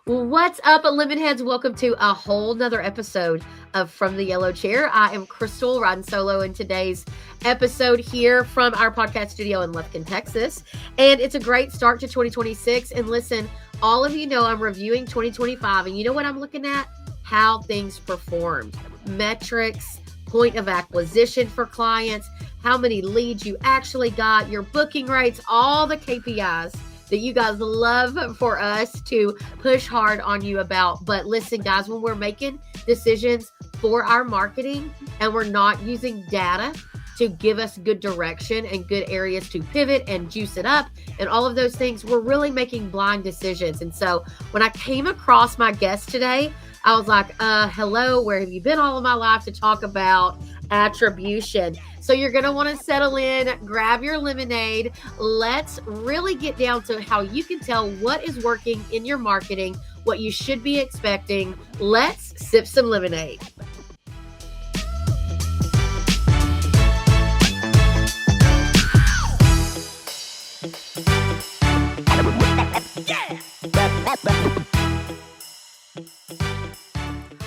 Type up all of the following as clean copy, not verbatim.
What's up, Lemon Heads? Welcome to a whole nother episode of From the Yellow Chair. I am Crystal, riding solo in today's episode here from our podcast studio in Lufkin, Texas. And it's a great start to 2026. And listen, all of you know I'm reviewing 2025. And you know what I'm looking at? How things performed. Metrics, point of acquisition for clients, how many leads you actually got, your booking rates, all the KPIs that you guys love for us to push hard on you about. But listen, guys, when we're making decisions for our marketing and we're not using data to give us good direction and good areas to pivot and juice it up and all of those things, we're really making blind decisions. And so when I came across my guest today, I was like, hello, where have you been all of my life to talk about attribution? So you're going to want to settle in, grab your lemonade. Let's really get down to how you can tell what is working in your marketing, what you should be expecting. Let's sip some lemonade.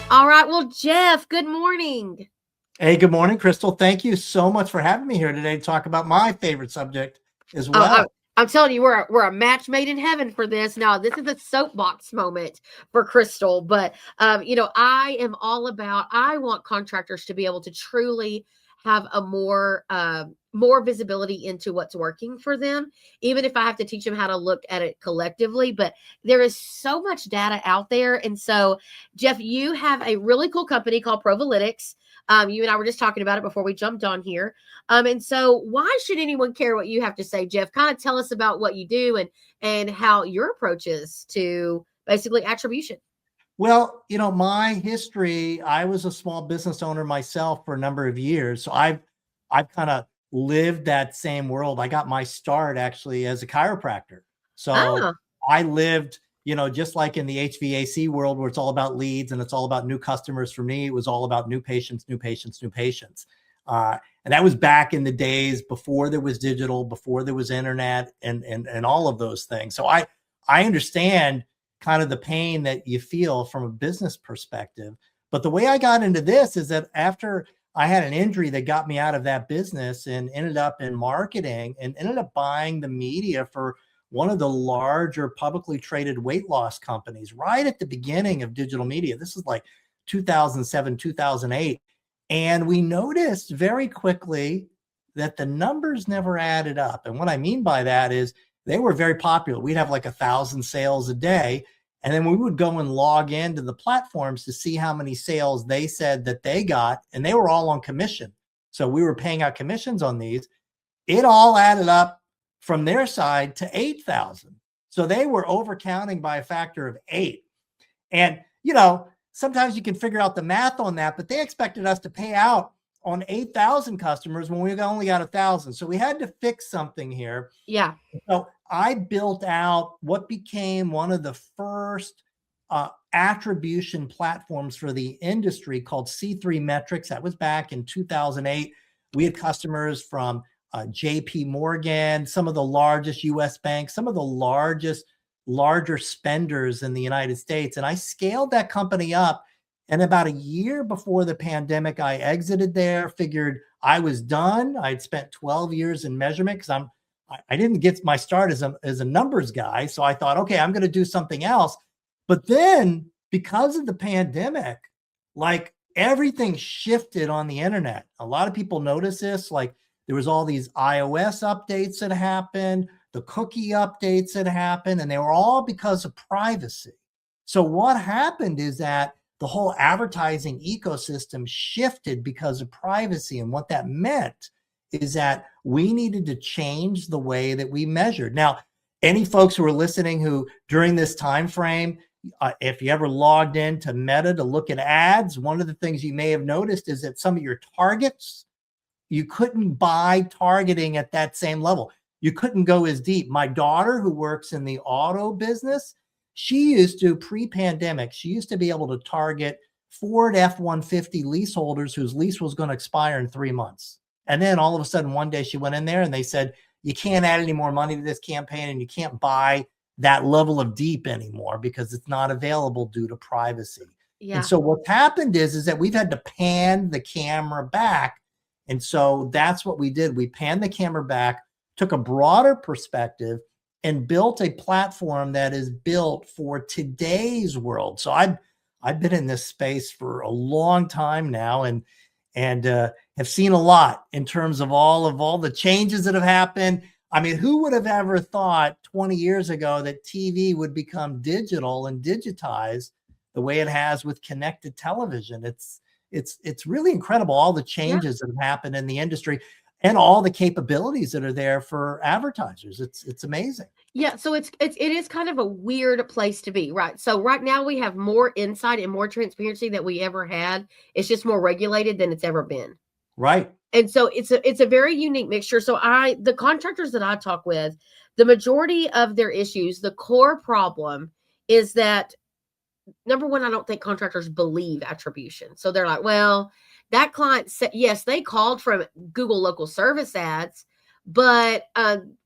All right. Well, Jeff, good morning. Hey, good morning, Crystal. Thank you so much for having me here today to talk about my favorite subject as well. I'm telling you, we're a match made in heaven for this. Now, this is a soapbox moment for Crystal, but I am all about, I want contractors to be able to truly have a more visibility into what's working for them, even if I have to teach them how to look at it collectively. But there is so much data out there. And so, Jeff, you have a really cool company called Provalytics. You and I were just talking about it before we jumped on here. And so why should anyone care what you have to say, Jeff? Kind of tell us about what you do and how your approach is to basically attribution. Well, my history, I was a small business owner myself for a number of years. So I've kind of lived that same world. I got my start actually as a chiropractor. So I lived, just like in the HVAC world where it's all about leads and it's all about new customers. For me, it was all about new patients. And that was back in the days before there was digital, before there was internet and all of those things. So I understand kind of the pain that you feel from a business perspective. But the way I got into this is that after I had an injury that got me out of that business and ended up in marketing and ended up buying the media for one of the larger publicly traded weight loss companies right at the beginning of digital media. This is like 2007, 2008. And we noticed very quickly that the numbers never added up. And what I mean by that is they were very popular. We'd have like 1,000 sales a day. And then we would go and log into the platforms to see how many sales they said that they got. And they were all on commission. So we were paying out commissions on these. It all added up from their side to 8,000. So they were overcounting by a factor of 8. And, sometimes you can figure out the math on that, but they expected us to pay out on 8,000 customers when we only got 1,000. So we had to fix something here. Yeah. So I built out what became one of the first attribution platforms for the industry called C3 Metrics. That was back in 2008. We had customers from JP Morgan, some of the largest US banks, some of the larger spenders in the United States. And I scaled that company up. And about a year before the pandemic, I exited there, figured I was done. I'd spent 12 years in measurement because I didn't get my start as a numbers guy. So I thought, okay, I'm going to do something else. But then because of the pandemic, like everything shifted on the internet. A lot of people noticed this, like there was all these iOS updates that happened, the cookie updates that happened, and they were all because of privacy. So what happened is that the whole advertising ecosystem shifted because of privacy. And what that meant is that we needed to change the way that we measured. Now, any folks who are listening who during this time frame, if you ever logged into Meta to look at ads, one of the things you may have noticed is that some of your targets, you couldn't buy targeting at that same level. You couldn't go as deep. My daughter, who works in the auto business, she used to, pre-pandemic, she used to be able to target Ford F-150 leaseholders whose lease was going to expire in 3 months. And then all of a sudden, one day she went in there and they said, you can't add any more money to this campaign and you can't buy that level of deep anymore because it's not available due to privacy. Yeah. And so what's happened is that we've had to pan the camera back. And so that's what we did. We panned the camera back, took a broader perspective, and built a platform that is built for today's world. So I've been in this space for a long time now, and have seen a lot in terms of all the changes that have happened. I mean, who would have ever thought 20 years ago that TV would become digital and digitized the way it has with connected television? It's really incredible, all the changes that have happened in the industry and all the capabilities that are there for advertisers. It's amazing. Yeah, so it is kind of a weird place to be, right? So right now we have more insight and more transparency than we ever had. It's just more regulated than it's ever been. Right. And so it's a very unique mixture. So the contractors that I talk with, the majority of their issues, the core problem is that, number one, I don't think contractors believe attribution. So they're like, well, that client said, yes, they called from Google local service ads, but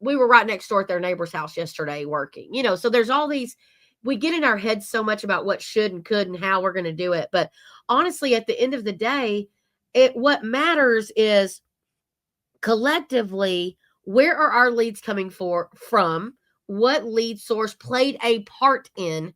we were right next door at their neighbor's house yesterday working, so there's all these, we get in our heads so much about what should and could and how we're going to do it. But honestly, at the end of the day, what matters is collectively, where are our leads coming from? What lead source played a part in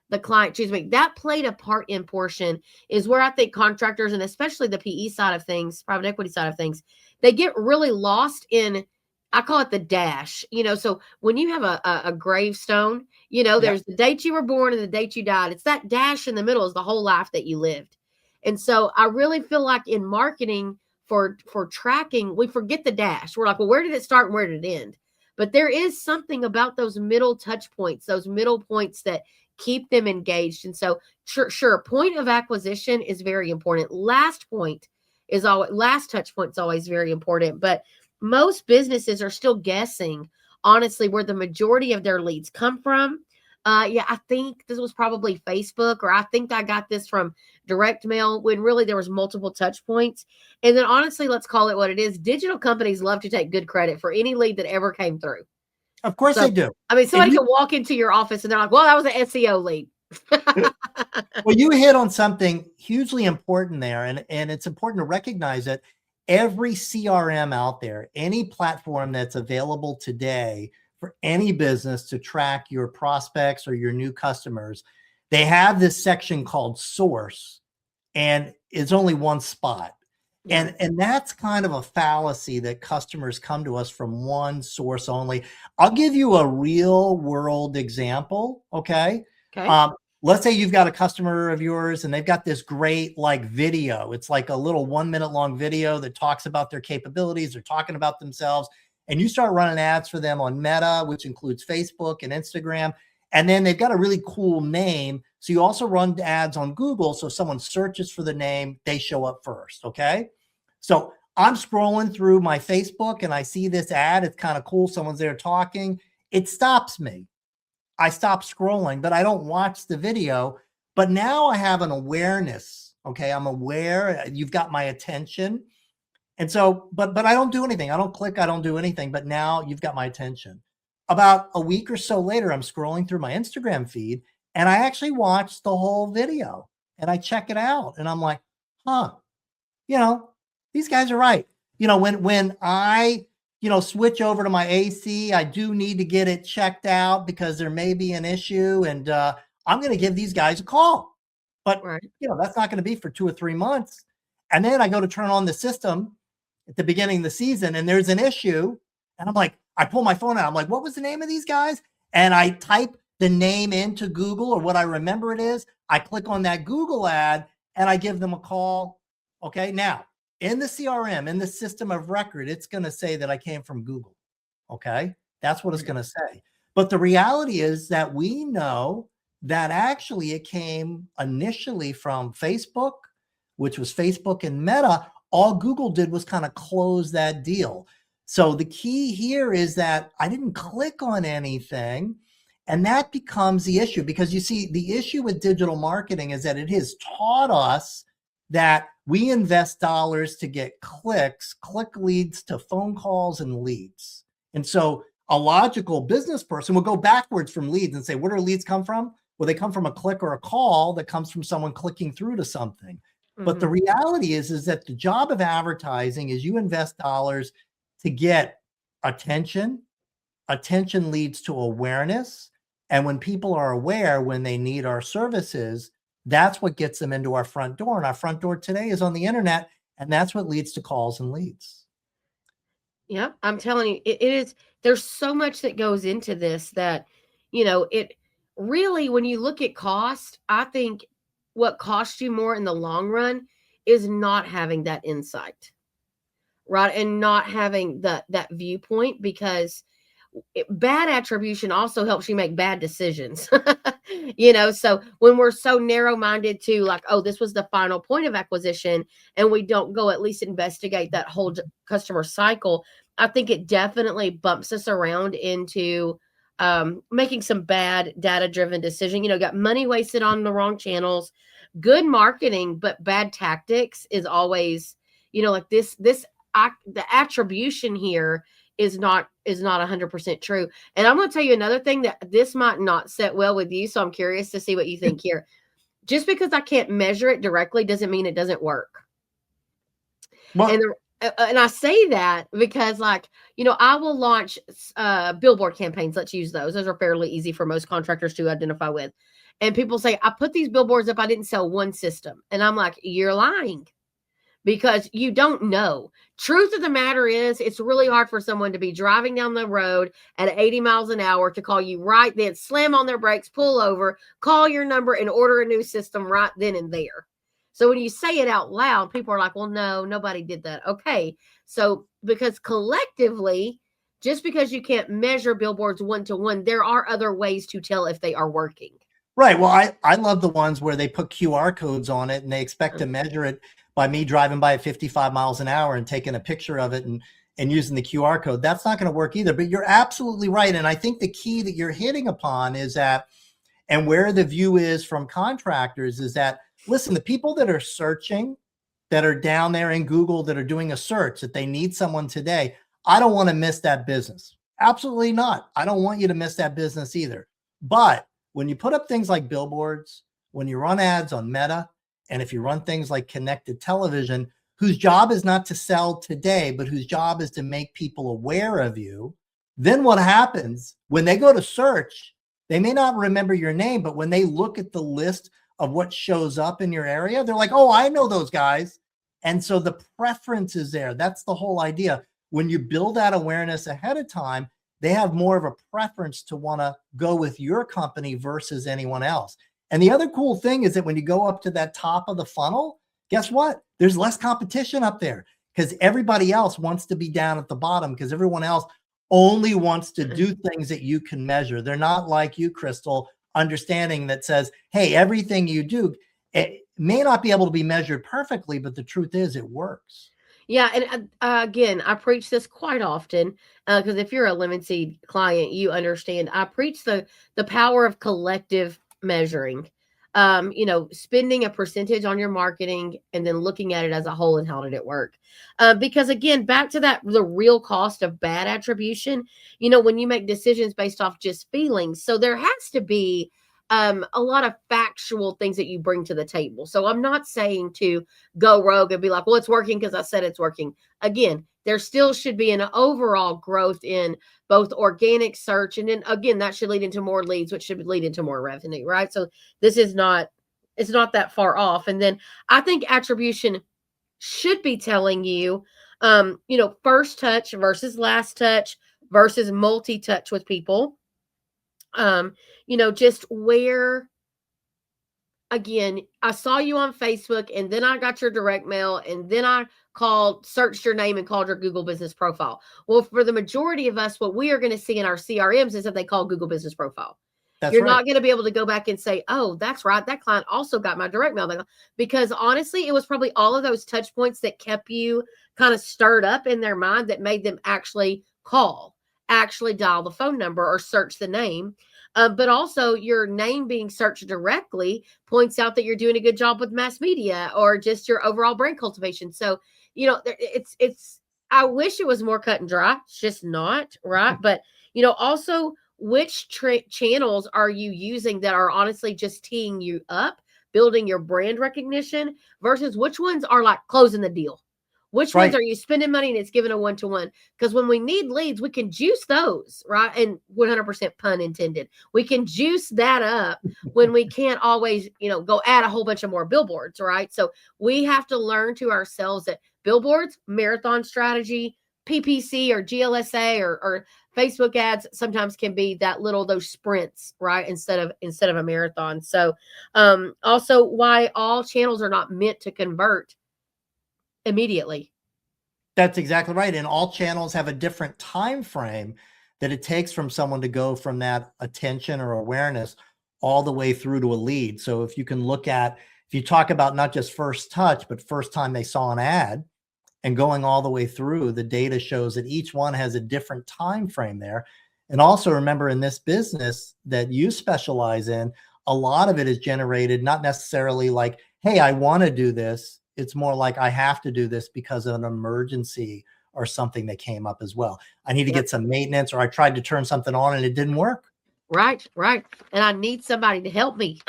the client choose me? That played a part in portion is where I think contractors, and especially the PE side of things, private equity side of things, they get really lost in, I call it the dash. So when you have a gravestone, there's the date you were born and the date you died. It's that dash in the middle is the whole life that you lived. And so I really feel like in marketing for tracking, we forget the dash. We're like, well, where did it start and where did it end? But there is something about those middle touch points, those middle points that keep them engaged. And so sure, point of acquisition is very important. Last touch point is always very important. But most businesses are still guessing, honestly, where the majority of their leads come from. I think this was probably Facebook, or I think I got this from direct mail, when really there was multiple touch points. And then honestly, let's call it what it is. Digital companies love to take good credit for any lead that ever came through. Of course they do. I mean, somebody can walk into your office and they're like, well, that was an SEO lead. Well, you hit on something hugely important there. And it's important to recognize that every CRM out there, any platform that's available today for any business to track your prospects or your new customers, they have this section called source, and it's only one spot. Yeah. And that's kind of a fallacy that customers come to us from one source only. I'll give you a real world example. Okay. Let's say you've got a customer of yours and they've got this great video. It's like a little 1 minute long video that talks about their capabilities. They're talking about themselves, and you start running ads for them on Meta, which includes Facebook and Instagram. And then they've got a really cool name. So you also run ads on Google. So if someone searches for the name, they show up first. Okay. So I'm scrolling through my Facebook and I see this ad. It's kind of cool. Someone's there talking. It stops me. I stop scrolling, but I don't watch the video. But now I have an awareness. Okay. I'm aware. You've got my attention. And so, but I don't do anything. I don't click. I don't do anything. But now you've got my attention. About a week or so later, I'm scrolling through my Instagram feed and I actually watched the whole video and I check it out and I'm like, these guys are right. When I, switch over to my AC, I do need to get it checked out because there may be an issue, and I'm going to give these guys a call. But, that's not going to be for 2 or 3 months. And then I go to turn on the system at the beginning of the season and there's an issue. And I'm like, I pull my phone out. I'm like, what was the name of these guys? And I type the name into Google, or what I remember it is. I click on that Google ad and I give them a call. Okay. Now, in the CRM, in the system of record, it's going to say that I came from Google. Okay. That's what it's going to say. But the reality is that we know that actually it came initially from Facebook, which was Facebook and Meta. All Google did was kind of close that deal. So the key here is that I didn't click on anything. And that becomes the issue, because you see, the issue with digital marketing is that it has taught us that we invest dollars to get clicks. Click leads to phone calls and leads. And so a logical business person will go backwards from leads and say, where do leads come from? Well, they come from a click or a call that comes from someone clicking through to something. But the reality is that the job of advertising is you invest dollars to get attention. Attention leads to awareness. And when people are aware, when they need our services, that's what gets them into our front door. And our front door today is on the internet. And that's what leads to calls and leads. Yeah, I'm telling you, it is. There's so much that goes into this that, it really, when you look at cost, I think what costs you more in the long run is not having that insight, right? And not having that viewpoint, because bad attribution also helps you make bad decisions. So when we're so narrow-minded to like, oh, this was the final point of acquisition, and we don't go at least investigate that whole customer cycle, I think it definitely bumps us around into making some bad data-driven decision. Got money wasted on the wrong channels. Good marketing, but bad tactics is always, like the attribution here is not 100% true. And I'm going to tell you another thing that this might not set well with you. So I'm curious to see what you think here. Just because I can't measure it directly doesn't mean it doesn't work. Well, and I say that because, like, I will launch billboard campaigns. Let's use those. Those are fairly easy for most contractors to identify with. And people say, I put these billboards up, I didn't sell one system. And I'm like, you're lying. Because you don't know. Truth of the matter is, it's really hard for someone to be driving down the road at 80 miles an hour to call you right then, slam on their brakes, pull over, call your number, and order a new system right then and there. So when you say it out loud, people are like, well, no, nobody did that. Okay. So because collectively, just because you can't measure billboards one-to-one, there are other ways to tell if they are working. Right. Well, I love the ones where they put QR codes on it and they expect to measure it by me driving by at 55 miles an hour and taking a picture of it and using the QR code. That's not going to work either. But you're absolutely right. And I think the key that you're hitting upon is that, and where the view is from contractors is that, listen, the people that are searching, that are down there in Google, that are doing a search, that they need someone today, I don't want to miss that business. Absolutely not. I don't want you to miss that business either. But when you put up things like billboards, when you run ads on Meta, and if you run things like connected television, whose job is not to sell today, but whose job is to make people aware of you, then what happens when they go to search, they may not remember your name, but when they look at the list of what shows up in your area, they're like, oh, I know those guys. And so the preference is there. That's the whole idea. When you build that awareness ahead of time, they have more of a preference to want to go with your company versus anyone else. And the other cool thing is that when you go up to that top of the funnel, guess what? There's less competition up there because everybody else wants to be down at the bottom because everyone else only wants to do things that you can measure. They're not like you, Crystal, understanding that says, hey, everything you do, it may not be able to be measured perfectly, but the truth is it works. Yeah. And again, I preach this quite often because if you're a Lemon Seed client, you understand. I preach the power of collective measuring, spending a percentage on your marketing and then looking at it as a whole and how did it work? Because again, back to the real cost of bad attribution, when you make decisions based off just feelings. So there has to be a lot of factual things that you bring to the table. So I'm not saying to go rogue and be like, well, it's working because I said it's working. Again, there still should be an overall growth in both organic search. And then again, that should lead into more leads, which should lead into more revenue, right? So this is it's not that far off. And then I think attribution should be telling you, first touch versus last touch versus multi-touch with people. Just where, again, I saw you on Facebook and then I got your direct mail and then I searched your name and called your Google business profile. Well, for the majority of us, what we are going to see in our CRMs is that they call Google business profile. You're not going to be able to go back and say, oh, that's right, that client also got my direct mail. Because honestly, it was probably all of those touch points that kept you kind of stirred up in their mind that made them actually call, actually dial the phone number or search the name. But also your name being searched directly points out that you're doing a good job with mass media or just your overall brand cultivation. So, I wish it was more cut and dry. It's just not, right? But, Also which channels are you using that are honestly just teeing you up, building your brand recognition, versus which ones are like closing the deal? Which ones are you spending money and it's giving a one-to-one? Because when we need leads, we can juice those, right? And 100% pun intended. We can juice that up when we can't always, go add a whole bunch of more billboards, right? So we have to learn to ourselves that billboards, marathon strategy, PPC or GLSA or Facebook ads sometimes can be those sprints, right? Instead of a marathon. So also why all channels are not meant to convert immediately. That's exactly right. And all channels have a different time frame that it takes from someone to go from that attention or awareness all the way through to a lead. So if you talk about not just first touch, but first time they saw an ad and going all the way through, the data shows that each one has a different time frame there. And also remember, in this business that you specialize in, a lot of it is generated not necessarily like, hey, I want to do this. It's more like I have to do this because of an emergency or something that came up as well. I need to get some maintenance, or I tried to turn something on and it didn't work. Right. And I need somebody to help me.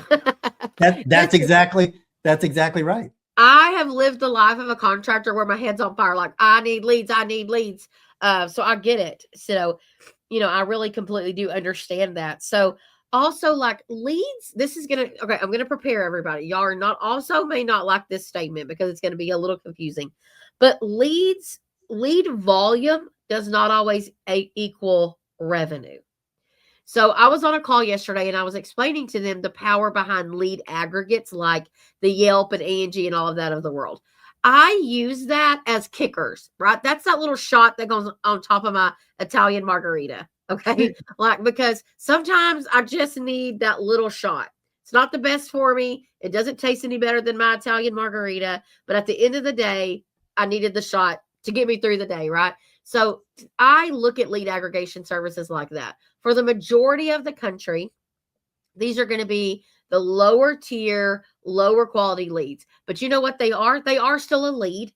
That's exactly right. I have lived the life of a contractor where my head's on fire. Like, I need leads. So I get it. So, I really completely do understand that. So also, like, leads, I'm going to prepare everybody. Y'all are may not like this statement because it's going to be a little confusing, but lead volume does not always equal revenue. So I was on a call yesterday and I was explaining to them the power behind lead aggregates like the Yelp and Angie and all of that of the world. I use that as kickers, right? That's that little shot that goes on top of my Italian margarita. Okay. Because sometimes I just need that little shot. It's not the best for me. It doesn't taste any better than my Italian margarita. But at the end of the day, I needed the shot to get me through the day, right? So I look at lead aggregation services like that. For the majority of the country, these are going to be the lower tier, lower quality leads. But you know what they are? They are still a lead.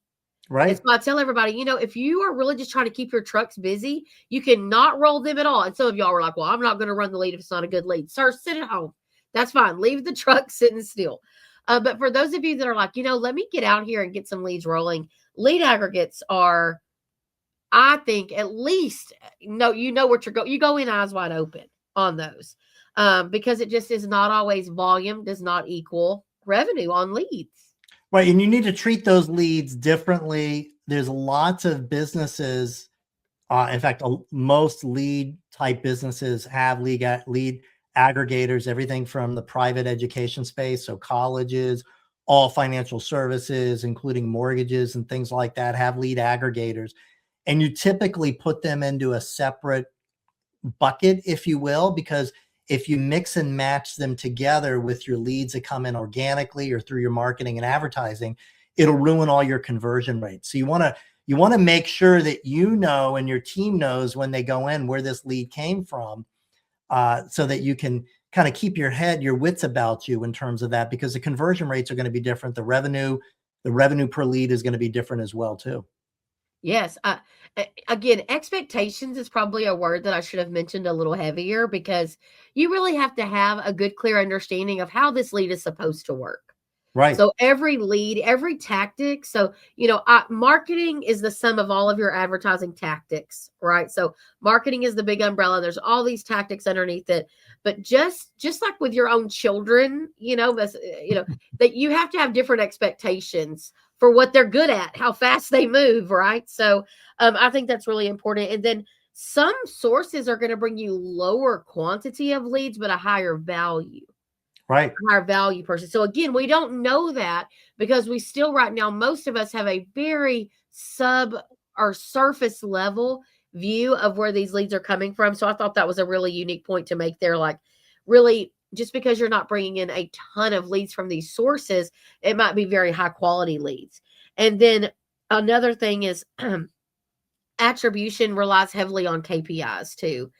Right. And so I tell everybody, if you are really just trying to keep your trucks busy, you cannot roll them at all. And some of y'all were like, well, I'm not going to run the lead if it's not a good lead. Sir, sit at home. That's fine. Leave the truck sitting still. But for those of you that are like, let me get out here and get some leads rolling, lead aggregates are, I think, at least, what you're going. You go in eyes wide open on those because it just is not always volume does not equal revenue on leads. Right. And you need to treat those leads differently. There's lots of businesses. In fact, most lead type businesses have lead aggregators, everything from the private education space. So colleges, all financial services, including mortgages and things like that, have lead aggregators. And you typically put them into a separate bucket, if you will, because if you mix and match them together with your leads that come in organically or through your marketing and advertising, it'll ruin all your conversion rates. So you want to make sure that and your team knows when they go in where this lead came from, so that you can kind of keep your wits about you in terms of that, because the conversion rates are going to be different. The revenue per lead is going to be different as well too. Yes. Again, expectations is probably a word that I should have mentioned a little heavier, because you really have to have a good, clear understanding of how this lead is supposed to work. Right. So every lead, every tactic. So, marketing is the sum of all of your advertising tactics, right? So marketing is the big umbrella. There's all these tactics underneath it. But just like with your own children, that you have to have different expectations for what they're good at, how fast they move, right? So I think that's really important. And then some sources are going to bring you lower quantity of leads, but a higher value. Right. Higher value person. So again, we don't know that because we still right now, most of us have a very surface level view of where these leads are coming from. So I thought that was a really unique point to make there. Like, really, just because you're not bringing in a ton of leads from these sources, it might be very high quality leads. And then another thing is attribution relies heavily on KPIs too.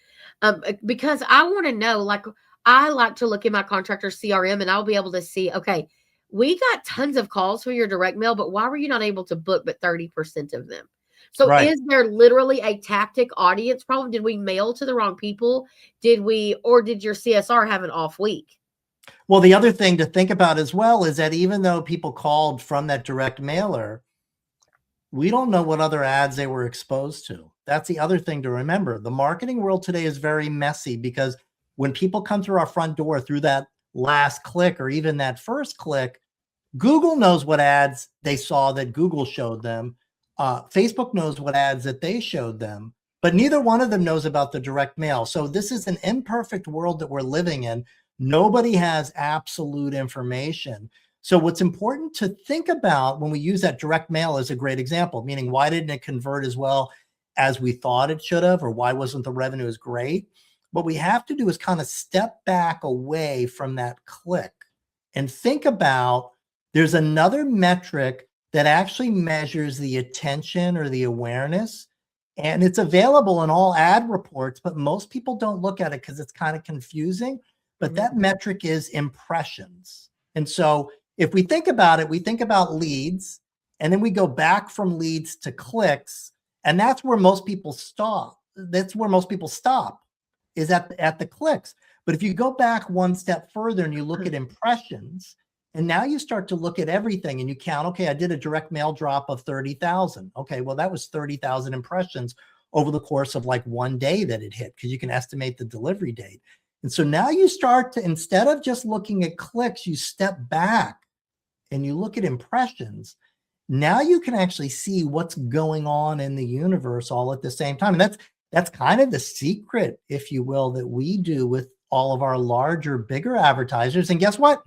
Because I want to know, like, I like to look at my contractor CRM and I'll be able to see, okay, we got tons of calls for your direct mail, but why were you not able to book but 30% of them? So Right. is there literally a tactic audience problem? Did we mail to the wrong people? Or did your CSR have an off week? Well, the other thing to think about as well is that even though people called from that direct mailer, we don't know what other ads they were exposed to. That's the other thing to remember. The marketing world today is very messy because when people come through our front door through that last click or even that first click, Google knows what ads they saw that Google showed them. Facebook knows what ads that they showed them, but neither one of them knows about the direct mail. So this is an imperfect world that we're living in. Nobody has absolute information. So what's important to think about when we use that direct mail as a great example, meaning why didn't it convert as well as we thought it should have, or why wasn't the revenue as great? What we have to do is kind of step back away from that click and think about there's another metric that actually measures the attention or the awareness, and it's available in all ad reports, but most people don't look at it because it's kind of confusing. But that metric is impressions. And so if we think about it, we think about leads, and then we go back from leads to clicks, and that's where most people stop. That's where most people stop, is at the clicks. But if you go back one step further and you look at impressions, and now you start to look at everything and you count, okay, I did a direct mail drop of 30,000. Okay, well, that was 30,000 impressions over the course of like one day that it hit, because you can estimate the delivery date. And so now you start to, instead of just looking at clicks, you step back and you look at impressions. Now you can actually see what's going on in the universe all at the same time. And that's kind of the secret, if you will, that we do with all of our larger, bigger advertisers. And guess what?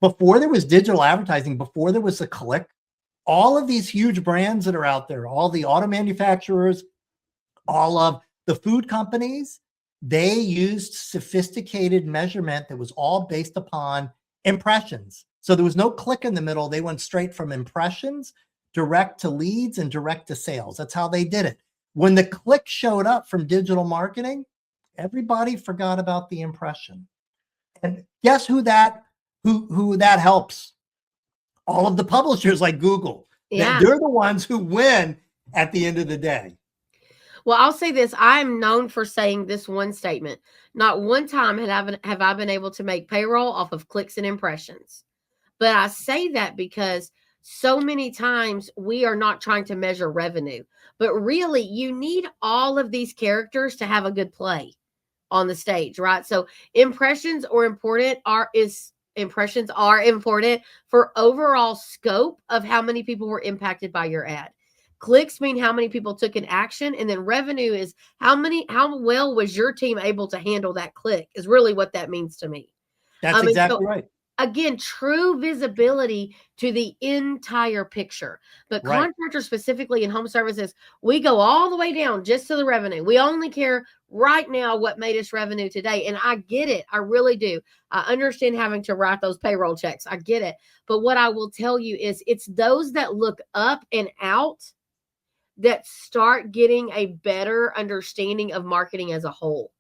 Before there was digital advertising, before there was a click, all of these huge brands that are out there, all the auto manufacturers, all of the food companies, they used sophisticated measurement that was all based upon impressions. So there was no click in the middle. They went straight from impressions, direct to leads, and direct to sales. That's how they did it. When the click showed up from digital marketing, everybody forgot about the impression. And guess who that helps? All of the publishers like Google. Yeah. They're the ones who win at the end of the day. Well, I'll say this. I'm known for saying this one statement. Not one time have I been able to make payroll off of clicks and impressions. But I say that because so many times we are not trying to measure revenue. But really, you need all of these characters to have a good play on the stage, right? So impressions are important for overall scope of how many people were impacted by your ad. Clicks mean how many people took an action, and then revenue is how well was your team able to handle that click, is really what that means to me. That's exactly right. Again, true visibility to the entire picture. But Right. contractors specifically in home services, we go all the way down just to the revenue. We only care right now what made us revenue today. And I get it. I really do. I understand having to write those payroll checks. I get it. But what I will tell you is it's those that look up and out that start getting a better understanding of marketing as a whole.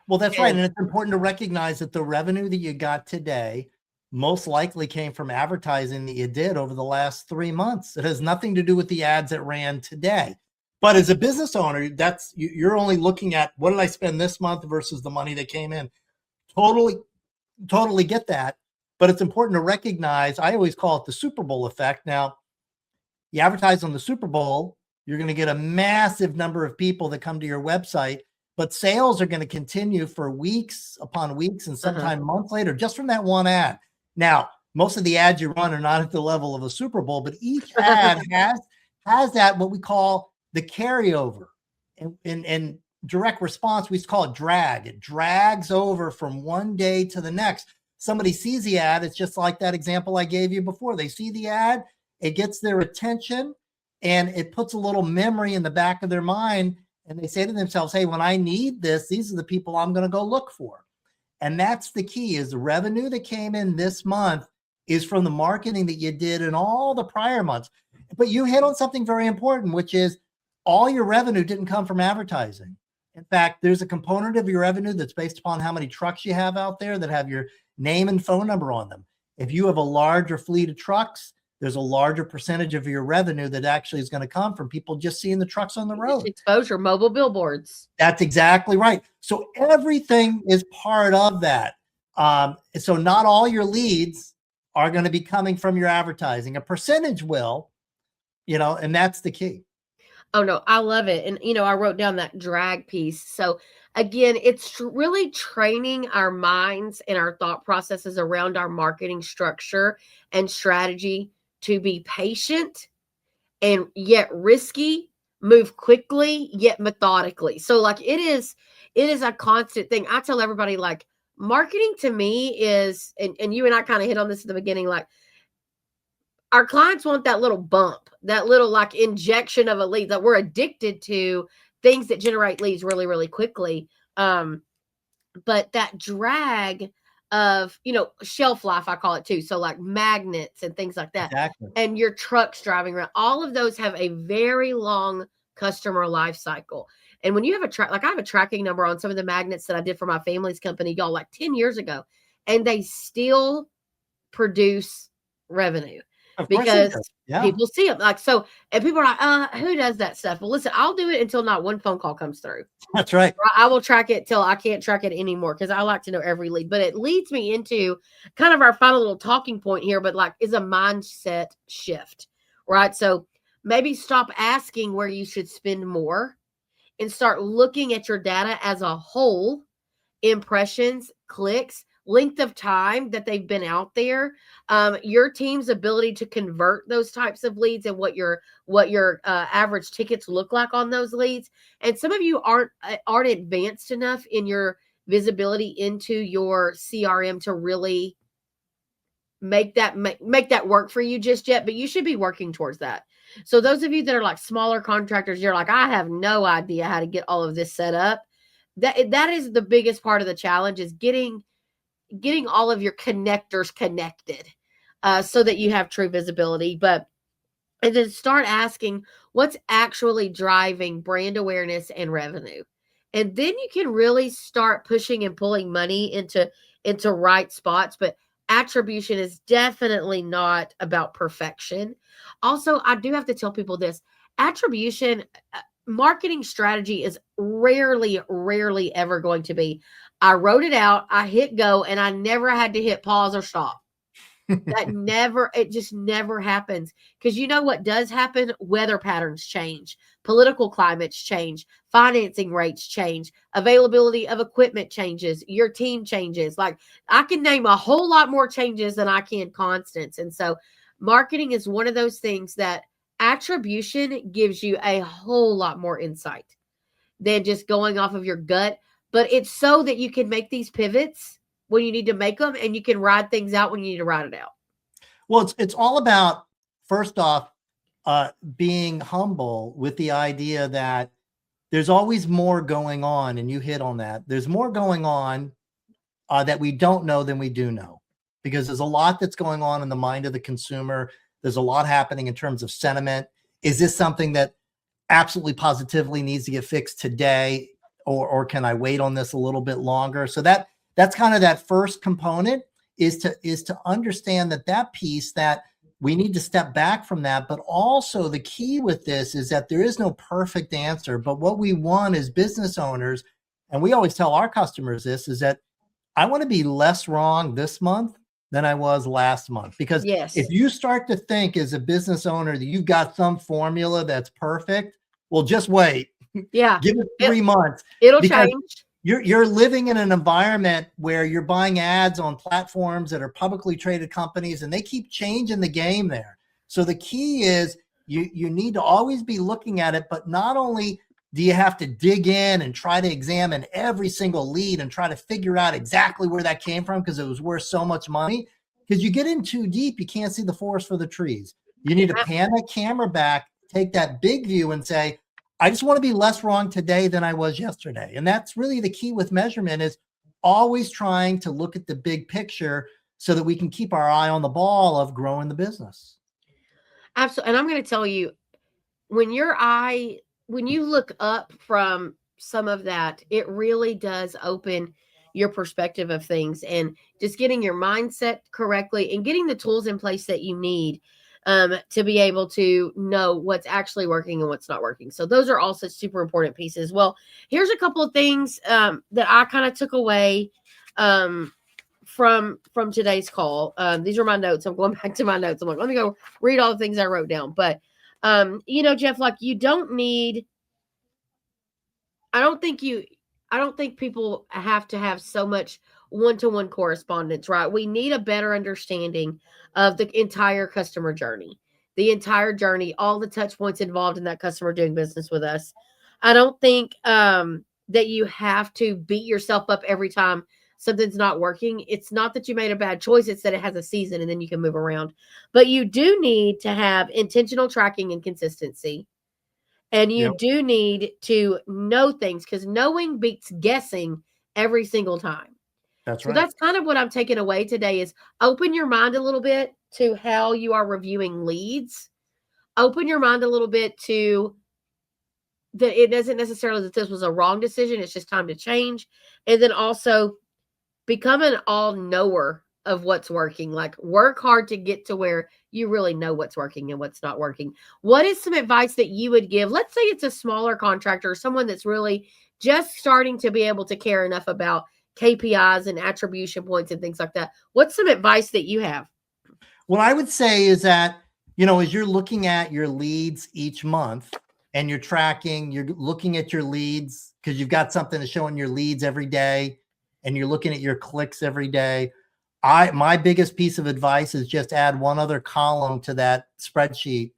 Well, that's right. And it's important to recognize that the revenue that you got today most likely came from advertising that you did over the last 3 months. It has nothing to do with the ads that ran today. But as a business owner, you're only looking at what did I spend this month versus the money that came in. Totally get that. But it's important to recognize, I always call it the Super Bowl effect. Now, you advertise on the Super Bowl, you're going to get a massive number of people that come to your website, but sales are going to continue for weeks upon weeks and sometimes months later, just from that one ad. Now, most of the ads you run are not at the level of a Super Bowl, but each ad has that, what we call the carryover. In direct response, we call it drag. It drags over from one day to the next. Somebody sees the ad. It's just like that example I gave you before. They see the ad, it gets their attention, and it puts a little memory in the back of their mind. And they say to themselves, hey, when I need this, these are the people I'm going to go look for. And that's the key, is the revenue that came in this month is from the marketing that you did in all the prior months. But you hit on something very important, which is all your revenue didn't come from advertising. In fact, there's a component of your revenue that's based upon how many trucks you have out there that have your name and phone number on them. If you have a larger fleet of trucks, there's a larger percentage of your revenue that actually is going to come from people just seeing the trucks on the road. Exposure, mobile billboards. That's exactly right. So everything is part of that. So not all your leads are going to be coming from your advertising. A percentage will, and that's the key. Oh, no, I love it. And, I wrote down that drag piece. So, again, it's really training our minds and our thought processes around our marketing structure and strategy to be patient and yet risky, move quickly, yet methodically. So, like, it is a constant thing. I tell everybody, like, marketing to me is, and you and I kind of hit on this at the beginning, like, our clients want that little bump, that little like injection of a lead, that we're addicted to things that generate leads really, really quickly. But that drag of, shelf life, I call it too. So like magnets and things like that. Exactly. And your trucks driving around, all of those have a very long customer life cycle. And when you have I have a tracking number on some of the magnets that I did for my family's company, y'all, like 10 years ago, and they still produce revenue. Because people see them like so, and people are like, who does that stuff? Well, listen, I'll do it until not one phone call comes through. That's right. I will track it till I can't track it anymore because I like to know every lead. But it leads me into kind of our final little talking point here, but like is a mindset shift, right? So maybe stop asking where you should spend more and start looking at your data as a whole, impressions, clicks, length of time that they've been out there, your team's ability to convert those types of leads, and what your average tickets look like on those leads. And some of you aren't advanced enough in your visibility into your CRM to really make that work for you just yet, but you should be working towards that. So those of you that are like smaller contractors, you're like, I have no idea how to get all of this set up. That is the biggest part of the challenge, is getting all of your connectors connected so that you have true visibility. And then start asking what's actually driving brand awareness and revenue. And then you can really start pushing and pulling money into right spots. But attribution is definitely not about perfection. Also, I do have to tell people this: attribution marketing strategy is rarely ever going to be, I wrote it out, I hit go, and I never had to hit pause or stop. It just never happens. Because you know what does happen? Weather patterns change, political climates change, financing rates change, availability of equipment changes, your team changes. Like, I can name a whole lot more changes than I can constants. And so marketing is one of those things that attribution gives you a whole lot more insight than just going off of your gut. But it's so that you can make these pivots when you need to make them, and you can ride things out when you need to ride it out. Well, it's all about, first off, being humble with the idea that there's always more going on, and you hit on that. There's more going on that we don't know than we do know, because there's a lot that's going on in the mind of the consumer. There's a lot happening in terms of sentiment. Is this something that absolutely positively needs to get fixed today, or can I wait on this a little bit longer? So that's kind of that first component, is to understand that piece, that we need to step back from that. But also the key with this is that there is no perfect answer. But what we want as business owners, and we always tell our customers this, is that I want to be less wrong this month than I was last month. Because if you start to think as a business owner that you've got some formula that's perfect, well, just wait. Yeah. Give it 3 months. It'll change. You're living in an environment where you're buying ads on platforms that are publicly traded companies, and they keep changing the game there. So the key is you need to always be looking at it, but not only do you have to dig in and try to examine every single lead and try to figure out exactly where that came from because it was worth so much money, because you get in too deep, you can't see the forest for the trees. You need to pan that camera back, take that big view, and say, I just want to be less wrong today than I was yesterday. And that's really the key with measurement, is always trying to look at the big picture so that we can keep our eye on the ball of growing the business. Absolutely. And I'm going to tell you, when you look up from some of that, it really does open your perspective of things, and just getting your mindset correctly and getting the tools in place that you need. to be able to know what's actually working and what's not working. So those are also super important pieces. Well, here's a couple of things that I kind of took away from today's call. These are my notes. I'm going back to my notes. I'm like, let me go read all the things I wrote down. But Jeff, like you don't need. I don't think you. I don't think people have to have so much one-to-one correspondence, right? We need a better understanding of the entire customer journey, all the touch points involved in that customer doing business with us. I don't think that you have to beat yourself up every time something's not working. It's not that you made a bad choice, it's that it has a season and then you can move around. But you do need to have intentional tracking and consistency. And you Yep. do need to know things because knowing beats guessing every single time. That's So right. that's kind of what I'm taking away today is open your mind a little bit to how you are reviewing leads. Open your mind a little bit to that it doesn't necessarily that this was a wrong decision. It's just time to change. And then also become an all knower of what's working. Like work hard to get to where you really know what's working and what's not working. What is some advice that you would give? Let's say it's a smaller contractor or someone that's really just starting to be able to care enough about KPIs and attribution points and things like that. What's some advice that you have? What I would say is that, as you're looking at your leads each month and you're tracking, you're looking at your leads because you've got something to show in your leads every day and you're looking at your clicks every day. My biggest piece of advice is just add one other column to that spreadsheet,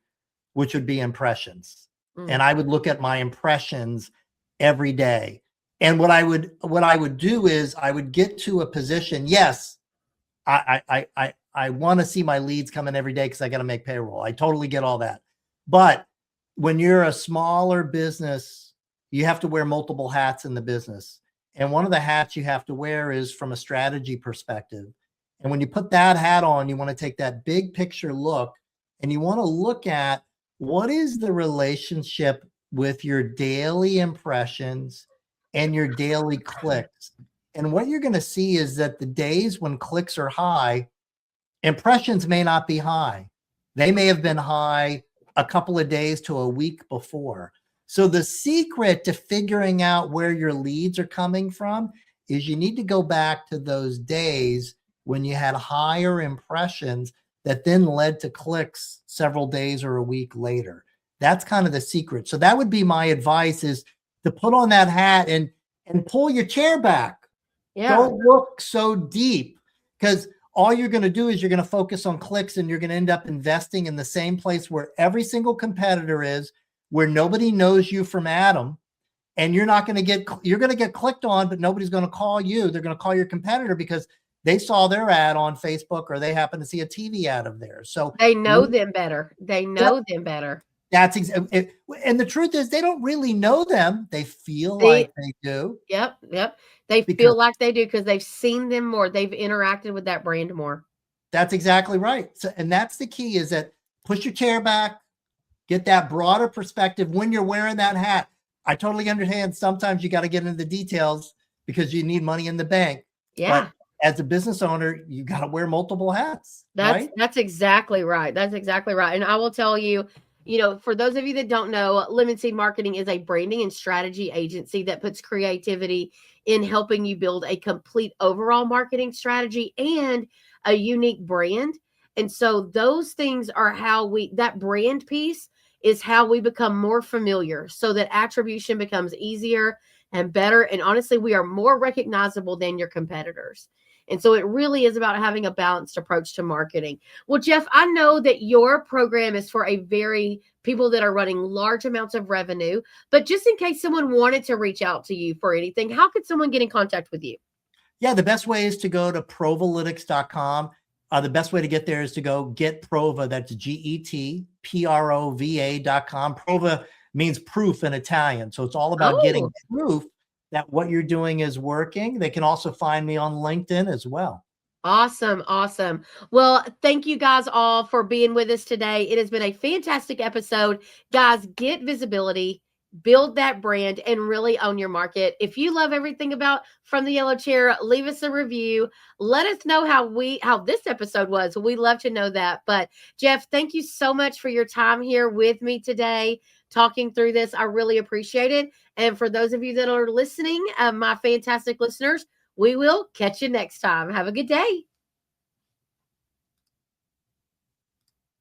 which would be impressions. And I would look at my impressions every day. And what I would do is I would get to a position. Yes, I want to see my leads come in every day because I got to make payroll. I totally get all that. But when you're a smaller business, you have to wear multiple hats in the business. And one of the hats you have to wear is from a strategy perspective. And when you put that hat on, you want to take that big picture look and you want to look at what is the relationship with your daily impressions and your daily clicks. And what you're going to see is that the days when clicks are high, impressions may not be high. They may have been high a couple of days to a week before. So the secret to figuring out where your leads are coming from is you need to go back to those days when you had higher impressions that then led to clicks several days or a week later. That's kind of the secret. So that would be my advice is to put on that hat and pull your chair back. Yeah. Don't look so deep because all you're going to do is you're going to focus on clicks and you're going to end up investing in the same place where every single competitor is, where nobody knows you from Adam. And you're going to get clicked on, but nobody's going to call you. They're going to call your competitor because they saw their ad on Facebook or they happen to see a TV ad of theirs. So they know them better. They know them better. That's exactly. And the truth is they don't really know them. They feel like they do. Yep. They feel like they do because they've seen them more. They've interacted with that brand more. That's exactly right. So, and that's the key is that push your chair back, get that broader perspective when you're wearing that hat. I totally understand. Sometimes you got to get into the details because you need money in the bank. Yeah. But as a business owner, you got to wear multiple hats. That's exactly right. That's exactly right. And I will tell you, for those of you that don't know, Lemon Seed Marketing is a branding and strategy agency that puts creativity in helping you build a complete overall marketing strategy and a unique brand. And so those things are that brand piece is how we become more familiar so that attribution becomes easier and better. And honestly, we are more recognizable than your competitors. And so it really is about having a balanced approach to marketing. Well, Jeff, I know that your program is for people that are running large amounts of revenue, but just in case someone wanted to reach out to you for anything, how could someone get in contact with you? Yeah, the best way is to go to provalytics.com. The best way to get there is to go get Prova. That's GETPROVA.com. Prova means proof in Italian. So it's all about getting proof that what you're doing is working. They can also find me on LinkedIn as well. Awesome. Well, thank you guys all for being with us today. It has been a fantastic episode. Guys, get visibility, build that brand, and really own your market. If you love everything about From the Yellow Chair, leave us a review. Let us know how this episode was. We love to know that. But Jeff, thank you so much for your time here with me today, talking through this. I really appreciate it. And for those of you that are listening, my fantastic listeners, we will catch you next time. Have a good day.